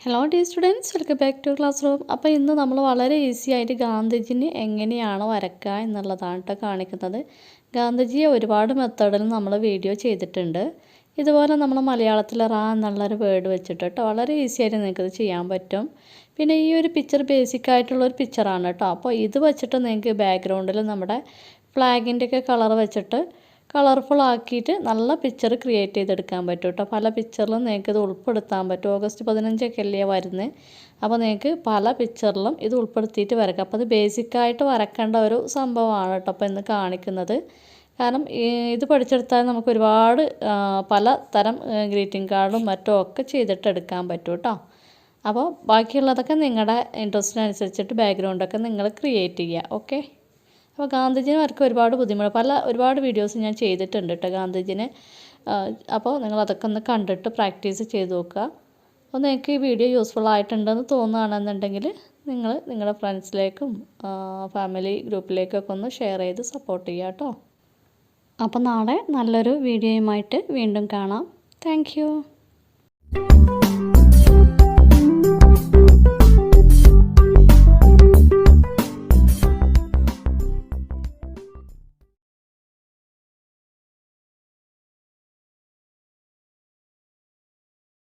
Hello dear students, welcome back to classroom. അപ്പോൾ ഇന്ന് നമ്മൾ വളരെ ഈസി ആയിട്ട് ഗാന്ധിജിനെ എങ്ങനെയാണ് വരയ്ക്കുക എന്നുള്ളതാണ് കേട്ടോ കാണിക്കുന്നത്. ഗാന്ധിജിയെ ഒരുപാട് മെത്തേഡിൽ നമ്മൾ വീഡിയോ ചെയ്തിട്ടുണ്ട്. ഇതുപോലെ നമ്മൾ മലയാളത്തിൽ റാ എന്നുള്ളൊരു വേർഡ് വെച്ചിട്ട് കേട്ടോ വളരെ ഈസി ആയിട്ട് നിങ്ങൾക്കിത് ചെയ്യാൻ പറ്റും. പിന്നെ ഈ ഒരു പിക്ചർ ബേസിക് ആയിട്ടുള്ളൊരു പിക്ചറാണ് കേട്ടോ. അപ്പോൾ ഇത് വെച്ചിട്ട് നിങ്ങൾക്ക് ബാക്ക്ഗ്രൗണ്ടിൽ നമ്മുടെ ഫ്ലാഗിൻ്റെയൊക്കെ കളർ വെച്ചിട്ട് കളർഫുൾ ആക്കിയിട്ട് നല്ല പിക്ചർ ക്രിയേറ്റ് ചെയ്തെടുക്കാൻ പറ്റും കേട്ടോ. പല പിക്ചറിലും നിങ്ങൾക്ക് ഇത് ഉൾപ്പെടുത്താൻ പറ്റും. ഓഗസ്റ്റ് 15 അല്ലേ വരുന്നത്. അപ്പോൾ നിങ്ങൾക്ക് പല പിക്ചറിലും ഇത് ഉൾപ്പെടുത്തിയിട്ട് വരയ്ക്കാം. അപ്പോൾ അത് ബേസിക്കായിട്ട് വരക്കേണ്ട ഒരു സംഭവമാണ് കേട്ടോ അപ്പോൾ ഇന്ന് കാണിക്കുന്നത്. കാരണം ഇത് പഠിച്ചെടുത്താൽ നമുക്ക് ഒരുപാട് പല തരം ഗ്രീറ്റിംഗ് കാർഡും മറ്റും ഒക്കെ ചെയ്തിട്ട് എടുക്കാൻ പറ്റും കേട്ടോ. അപ്പോൾ ബാക്കിയുള്ളതൊക്കെ നിങ്ങളുടെ ഇൻട്രസ്റ്റിനനുസരിച്ചിട്ട് ബാക്ക്ഗ്രൗണ്ടൊക്കെ നിങ്ങൾ ക്രിയേറ്റ് ചെയ്യുക. ഓക്കെ. അപ്പോൾ ഗാന്ധിജിനെ വരയ്ക്കാൻ ഒരുപാട് ബുദ്ധിമുട്ട് ഒരുപാട് വീഡിയോസ് ഞാൻ ചെയ്തിട്ടുണ്ട് കേട്ടോ ഗാന്ധിജിനെ. അപ്പോൾ നിങ്ങളതൊക്കെ ഒന്ന് കണ്ടിട്ട് പ്രാക്ടീസ് ചെയ്ത് നോക്കുക. അപ്പോൾ നിങ്ങൾക്ക് ഈ വീഡിയോ യൂസ്ഫുൾ ആയിട്ടുണ്ടെന്ന് തോന്നുകയാണെന്നുണ്ടെങ്കിൽ നിങ്ങൾ നിങ്ങളുടെ ഫ്രണ്ട്സിലേക്കും ഫാമിലി ഗ്രൂപ്പിലേക്കൊക്കെ ഒന്ന് ഷെയർ ചെയ്ത് സപ്പോർട്ട് ചെയ്യുക കേട്ടോ. അപ്പോൾ നാളെ നല്ലൊരു വീഡിയോയുമായിട്ട് വീണ്ടും കാണാം. Thank you.